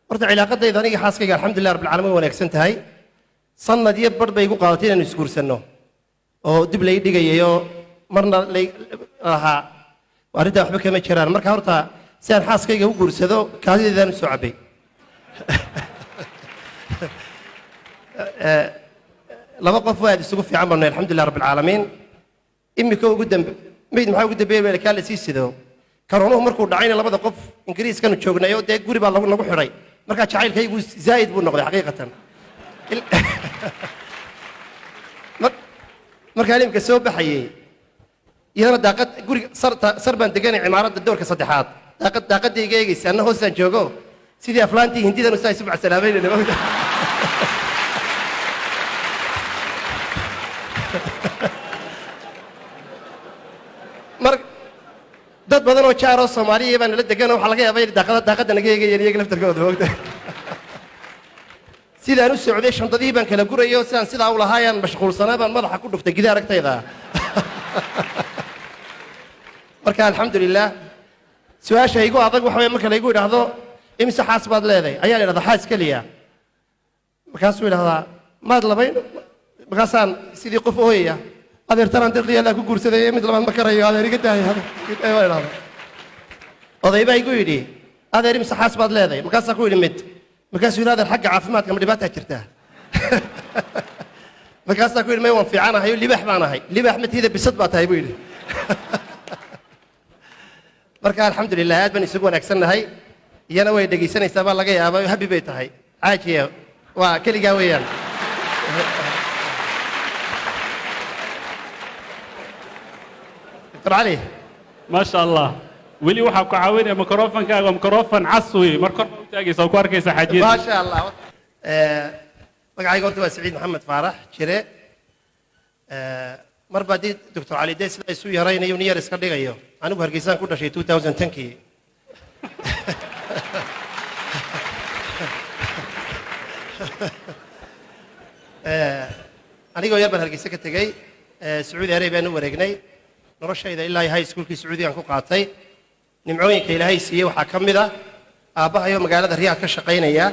horta cilaaqadayda aniga xaaskayga alxamdulilah rabbil caalamiin wanaagsan tahay sanad iyo bar bay igu qaadatay inaan isguursanno oo dib lay dhigayayo marna lay ahaa arrintaa waxba kama jiraan marka horta si aan xaaskayga u guursado kaadideedaan u soo cabbay laba qof waa aad isugu fiican banay alxamdulilah rabbil caalamiin imika ugu dambe mayd maxaa ugu dambeeyay kaa la sii sido karonuhu markuu dhacayna labada qof ingiriiskanu joognayo dee guri baa lagu xidhay markaa jacaylkaygu zaa'id buu noqday xaqiiqatan markaan imika soo baxayey iyadana daaqad guriga sar baan deganay cimaaradda doorka saddexaad daaqadayga eegaysa anna hoostaan joogo sidii aflaantii hindidanu saa isu macsalaameynayna mogta dad badan oo jaaroo soomaaliya baa nala degan waxaa laga yaabaa in daaqadda naga eegayeen iyaga laftarkooda moogta sidaan u socday shandadihii baan kala gurayo sidaan sidaa u lahaayaan mashquulsanaa baan madaxa ku dhuftay gida aragtayda marka alxamdulilah su-aasha igu adag waxa way marka laygu idhaahdo imise xaas baad leedahay ayaan idhahdaa xaas keliya markaasuu idhahdaa maad labayn markaasaan sidii qof ooyaya adeertanaan deqiya allaa ku guursaday mid labaad ma karayo adeer iga dahay oday baa igu yidhi adeer imise xaas baad leedahay markaasaa ku yidhi mid markaasuu yidhi adeer xagga caafimaadka ma dhibaataa jirtaa markaasaa ku yidhi may waan fiicanahay libaax baan ahay libaax matiida bisad baa tahay buu yidhi marka alxamdulilah aad baan isugu wanaagsannahay iyana way dhegaysanaysaa baa laga yaaba habi bay tahay caajiya waa keligaa weeyaan dr cali maasha allah weli waxaa ku caawinaya microfonkaaga microfon cas wey mar kor baa u taagaysa oo ku arkaysa xaajiyada maasha allah magacayga horta waa saciid maxamed faarax jire mar baa dii doctor cali dee sida isu yaraynayo niyar iska dhigayo anigu hargeysaan ku dhashay 2010kii anigoo yar baan hargeysa ka tegey sacuudi arabiaan u wareegnay noloshayda ilaa high schoolkii sacuudigaan ku qaatay nimcooyinka ilaahay siiyey waxaa ka mid ah aabbahayo magaalada riyaad ka shaqaynaya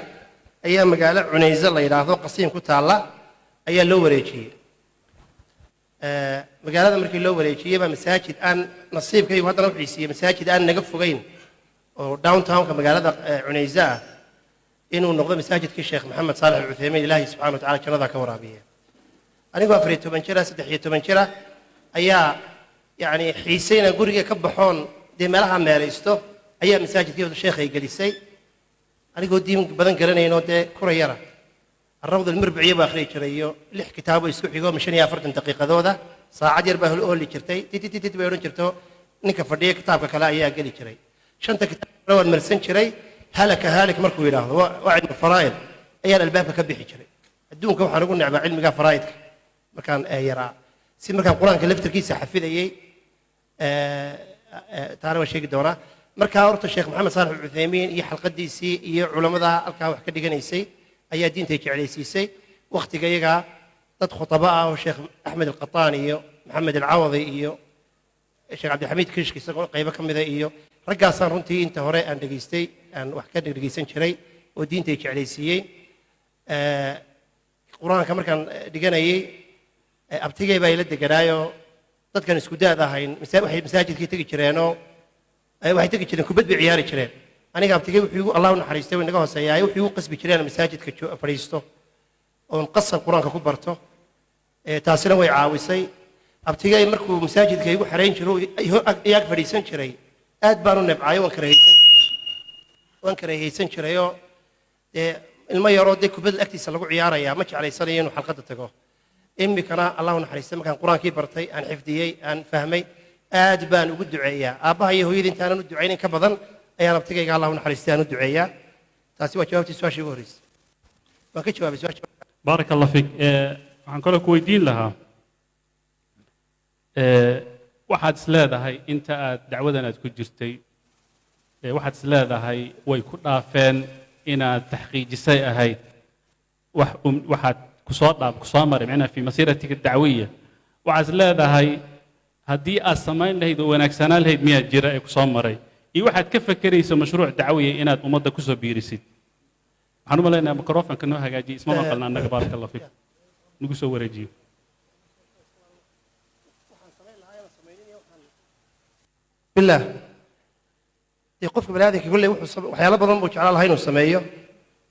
ayaa magaalo cunayse la yidhaahdo qasiim ku taalla ayaa loo wareejiyey magaalada markii loo wareejiyey baa masaajid aan nasiibkaygu haddana wuxuu siiyey masaajid aan naga fogayn oo downtownka magaalada cunayse ah inuu noqdo masaajidkii sheekh maxamed saalax alcuthaymiin ilaahay subxana wa tacala jannadaa ka waraabiya anigoo 14 jira 13 jira ayaa يعني حيسينا قرية كبحون دي مالها ماريستو أيام مساجد كيف الشيخ يجلسي أنا قلت دي بدن قرنا ينوت كوريرة الروض المربعية باخري شريو لح كتابه يسكح يقول مشان يافرت دقيقة ذوذا ساعة يربه الأول اللي شرتي تي بيرون شرتو نكفرديه كتابك كلا إياه قلي شري شنت كتاب روان مرسن شري هلك مركو يراه وعد الفرائض أيام الباب كبيح شري الدون كم حنقول نعم علم قا فرائض مكان يرى سي مكان قرآن كلفتر كيسة حفيظ أيه taana waa sheegi doonaa markaa horta sheekh maxamed saalax alcuthaymiin iyo xalqadiisii iyo culamada halkaa wax ka dhiganaysay ayaa diintay jeclaysiisay wakhtiga iyagaa dad khutaba ah oo sheekh axmed alqataan iyo maxamed alcawadi iyo sheekh cabdilxamiid kishk isagoo qaybo ka mida iyo raggaasaan runtii inta hore aan dhegaystay aan wax ka dhegaysan jiray oo diintay jeclaysiiyey qur-aanka markaan dhiganayay abtigay baa ila deganaayoo dadkan isku daad ahayn waxay masaajidkii tegi jireenoo waxay tegi jireen kubad bay ciyaari jireen aniga abtigay wuxuu allah u naxariistay way naga hooseeyaay wuxuu u qasbi jireen masaajidka fadhiisto oon qasab qur-aanka ku barto taasina way caawisay abtigay markuu masaajidka igu xarayn jiro iyaag fadhiisan jiray aad baan u nebcaayo waan karahaysan jirayoo dee ilmo yaroo dee kubad agtiisa lagu ciyaarayaa ma jeclaysanayo inuu xalqadda tago imikana allah u naxariistay markaan qur-aankii bartay aan xifdiyey aan fahmay aad baan ugu duceeyaa aabbaha iyo hooyada intaanan u ducaynin ka badan ayaan abtigayga allah u naxariistay aan u duceeyaa taasi waa jawaabtii su-aashii ugu horreysay waan ka jawaabay su-aasha baarak allah fiik waxaan kaloo ku weydiin lahaa waxaad is leedahay inta aad dacwadan aad ku jirtay waxaad is leedahay way ku dhaafeen inaad taxqiijisay ahayd waxaad kusoo maray macnaha fi masiiratika dacwiya waxaad is leedahay haddii aad samayn lahayd oo wanaagsanaan lahayd miyaa jira ee kusoo maray iyo waxaad ka fakerayso mashruuc dacwiya inaad ummadda kusoo biirisid waxaan u malaynayaa microfonka noo hagaajiye isma maqalna annaga baaraka allah fiik nagu soo wareejiyo billah qofka bani aadamka kulley waxyaalo badan buu jeclaan lahaa inuu sameeyo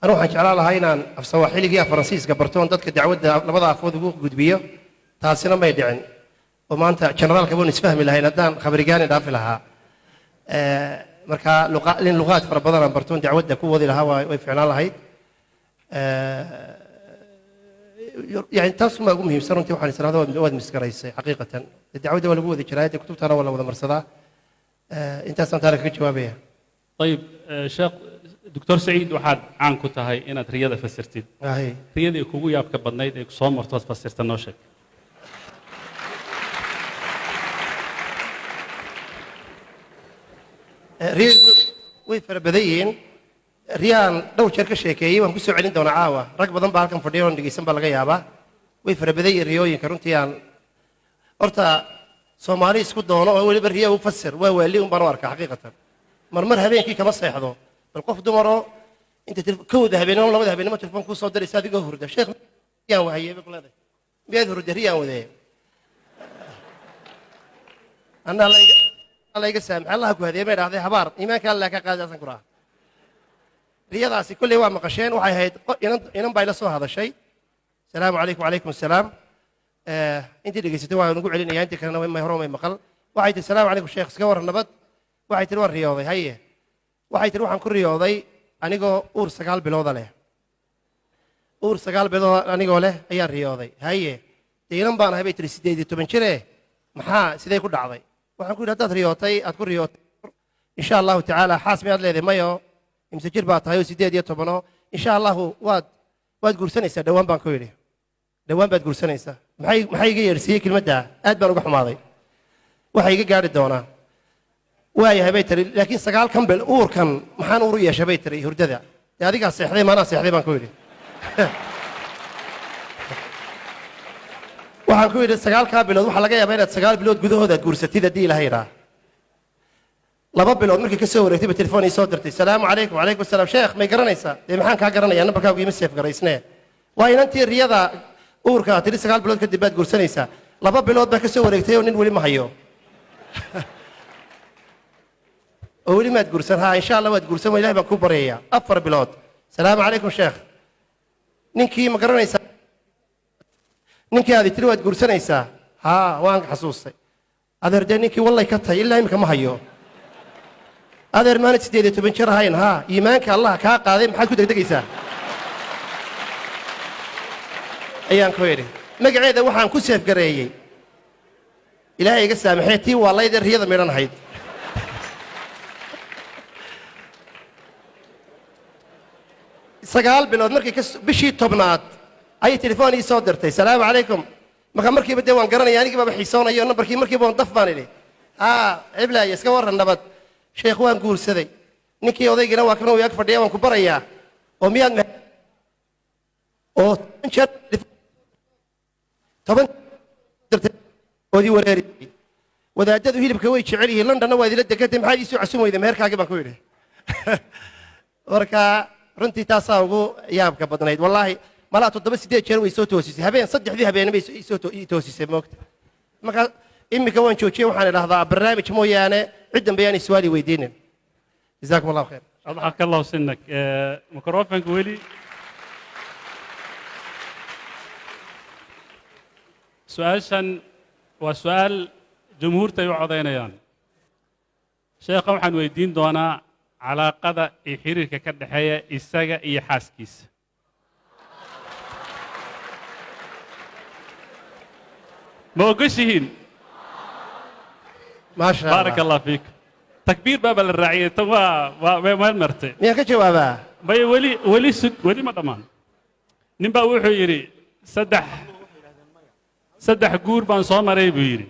anigu waxaan jeclaan lahaa inaan af sawaaxiliga iyo faransiiska bartoon dadka dacwadda labada afood ugu gudbiyo taasina may dhicin oo maanta generaalka baan isfahmi lahayn haddaan khabarigaani dhaafi lahaa marka in luqaad fara badan aan bartoon dacwadda ku wadi lahaa way ficnaan lahayd يعني تاسو ما قوم يمسرون تي وحنا سنة واد مسكريسي حقيقة الدعوة ولا قوة جرايد كتب ترى ولا مرصدا أنت سنتارك جوابية طيب شيخ دكتور سعيد waxaad caan ku tahay inaad riyada fasirtid riyada kugu yaabka badnayd ee soo martood fasirta noo sheeg riyadu way farabadayn riyaan dhowr jeer ka sheekeeyay waan ku soo celin doonaa caawa rag badan baa halkan fadhiyo oo dhageysan baa laga yaabaa way farabadayn riyooyinka runtii aan horta Soomaali isku doono oo waliba riyo u fasir waa waali un baan u arkaa xaqiiqatan marmar habeenkii kama seexdo bal qof dumaro inta kooda habeenimo labada habeenimo telefoon ku soo diraysa adigoo hurda sheekh yaan waayay baqlada miyaad hurda riyaan wadee ana الله يقسم الله كهذه ما يراضي حبار إيمان كان لك قاعد أسنكره رياضة كل يوم مقشين وحي هيد ينم بايلسوا هذا الشيء السلام عليكم وعليكم السلام أنت اللي قستوا ونقول علينا أنت كنا ما يهرون ما يمقل وحي السلام عليكم الشيخ سكور النبض وحي تروح رياضي هي وحي تروح عن كل رياضي أنا جو أور سقال بلوضة له أور سقال بلوضة أنا جو له هي الرياضي هي ينم بان هبي تريسيدي تبنشره محا سيدي كل عضي waxaan ku yiraahdaa riyootay aad ku riyootay insha Allah ta'ala xaasmi aad leedahay mayo imsajir baa tahay 18 insha Allah waad guursanaysaa dhawaan baan ku yiri dhawaan baad guursanaysaa maxay iga yeersiyay kelmadda aad baan uga xumaaday waxa iga gaari doonaa waayahay bay tiri laakiin sagaal kan bil uurkan maxaan uur yeeshay bay tiri hurdada adiga seexday maana seexday baan ku yiri waxaan ku yiri sagaal ka bilood waxa laga yaabaa inaad sagaal bilood gudahooda guursatid hadii la hayraa laba bilood markii ka soo wareegtay telefoon ii soo dirtay salaamu calaykum wacalaykum salaam sheekh may garanaysaa ee maxaan ka garanayaa nambarkaagu ima seef garaysnee waa inantii riyada uurka tiri sagaal bilood kadib baad guursanaysaa laba bilood baa ka soo wareegtay oo nin weli ma hayo oo weli maad guursan haa insha Allah waad guursan ilaahay baan ku bareeyaa afar bilood salaamu calaykum sheekh ninkii ma garanaysaa ninkii aad tiri waad guursanaysaa haa waan xasuustay adeer ninkii wallahi ka tahay ilaa imka ma hayo adeer maana 18 jir ahayn haa iimaanka Allah ka qaaday maxaad ku degdegaysaa ayaan ku yiri magaceeda waxaan ku seef gareeyay ilaahay iga saamaxay tii wallahi riyada meeran ahayd sagaal bilood markii bishii tobnaad أي تليفون يصدر تي السلام عليكم ما كان مركي بدي وان قرني يعني كيف بحيسون أيه نمبر مركي بون ضفاني لي عبلا يسكور النبض شيخ وان قول سذي نكي وذي جنا وكانوا يكفر ديوان كبريا وميان أو تنشر طبعا وذي وريري وذا جدوا هيل بكوي شعري لندن وذي لدك تم حاجي سوى عسوم وإذا مهرك عجبك كويله وركا رنتي تاساوغو يابك بدنايد والله ما تضرب سيدي شروي سوتوسي هبين صدق ذي هبين بيس سوتوسي موقت ما كان إمي كون شوشي وحنا لحظة برنامج مو يعني عدم بياني سؤالي ويدين جزاكم الله خير أضحك الله سنك ميكروفون قولي سؤال شن وسؤال جمهور تيوعدين يعني شيخ وحن ويدين دونا علاقة يحرك كدحية إساقة إيحاسكيس موقشين ما شاء الله بارك الله فيك تكبير باب الرعية توا ما المرتي مين كجوابه باي ولي سد ولي ما ضمان نبا وحو يري سدح قور بان سو مري بيري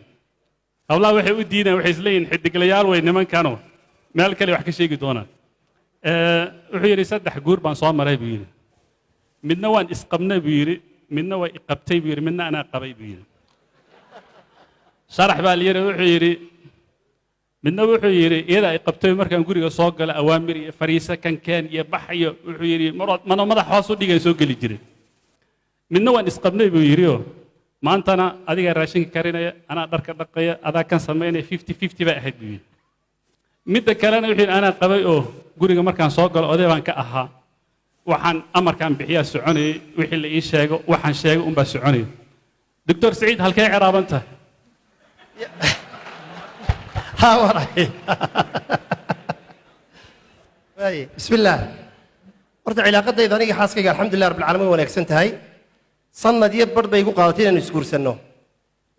الله وحي ودينا وحي سلين حدقليال وين نمن كانوا مال كلي wax ka sheegi doonaan wuxuu yiri saddex guur baan soo maray buu midna waan isqabnay buu midna way iqabtay buu midna ana qabay buu شرح باليري وحيري midna wuxuu yidhi iyada ay qabtay markaan guriga soo galo awaamir iyo fariisa kankeen iyo bax iyo wuxuu yidhi mana madax hoos u dhigay soo geli jiray midna waan isqabnay buu yidhioo maantana adigaa raashinka karinaya anaa dharka dhaqaya adaa kan samaynaya 50-50 bay ahayd buu yidhi midda kalena wuxuu yidhi anaa qabay oo guriga markaan soo galo oday baan ka ahaa waxaan amarkaan bixiyaa soconayay wixii la ii sheego waxaan sheegay unbaa soconaya doctor saciid halkee ciraaban tahay ها وراي بسم الله horta cilaaqadayda aniga xaaskayga alxamdulilah rabbil caalamiin wanaagsan tahay sanad iyo bar bay igu qaadatay inaan isguursanno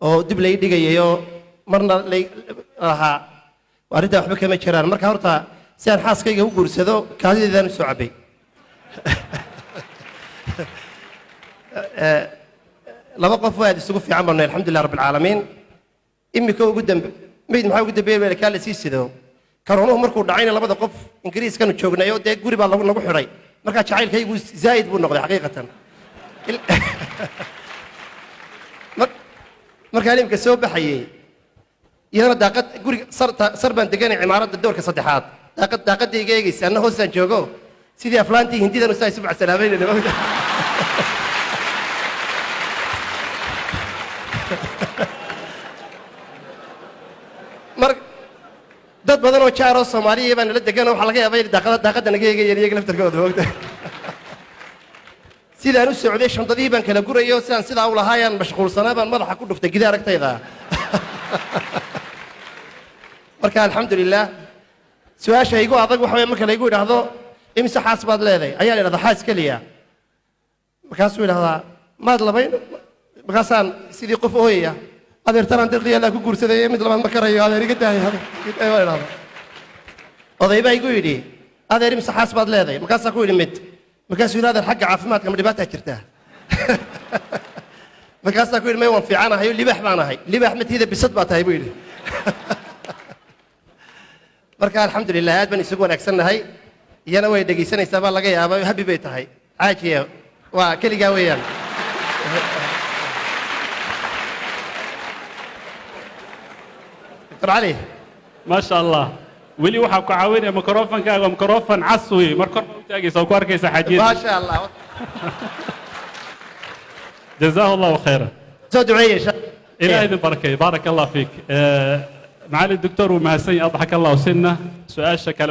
oo dib lay dhigayayo marna lay ahaa arrintaa waxba kama jiraan marka horta si aan xaaskayga u guursado kaadideedaan u soo cabbay laba qof waa aad isugu fiican banay alxamdulilah rabbil caalamiin imika ugu dambe mid maxaa ugu dambeeyay kaa la sii sido karonuhu markuu dhacayna labada qof ingiriiskanu joognayo dee guri baa lagu xidhay markaa jacaylkaygu zaa'id buu noqday xaqiiqatan markaan imika soo baxayey iyadana daaqad guriga sar baan deganay cimaaradda doorka saddexaad daaqadayga eegaysa anna hoostaan joogo sidii aflaantii hindidanu saa isu macsalaabaynayna dad badan oo jaar oo Soomaaliya baan la degan waxa laga yaabaa in daaqada naga eegayeen iyaga laftarkooda moogta sidaan u socday shandadii baan kala gurayo sidaan sidaa u lahaayaan mashquulsanaa baan madaxa ku dhuftay gidaar agtayda marka alxamdulilah su'aasha igu adag waxa weeye marka la igu yiraahdo imisa xaas baad leedahay ayaa la yiraahdaa xaas kaliya markaasuu yiraahdaa maad labayn markaasaan sidii qof ooyaya adeertaan deeqdiya la ku guursaday mid labaad ma karayo adeer iga daayay oday baa igu yidhi adeer imisa xaas baad leedahay markaasaa ku yidhi mid markaasuu yidhi adeer xagga caafimaadka ma dhibaataa jirtaa markaasaa ku yidhi may waan fiicanahay libaax baan ahay libaax matiida bisad baa tahay buu yidhi marka alxamdulilah aad baan isugu wanaagsannahay iyana way dhegaysanaysaa baa laga yaabaa habi bay tahay caajiya waa keligaa weeyaan دكتور علي ما شاء الله ولي waxaa ku caawinaya microphone-kaaga microphone cas weey mar kor u taagaysa oo ku arkaysa xajiid ما شاء الله جزاه الله خيرا soo duceeyay إلى إذن بركة بارك الله فيك معالي الدكتور ومهسني أضحك الله سنة سؤال شكل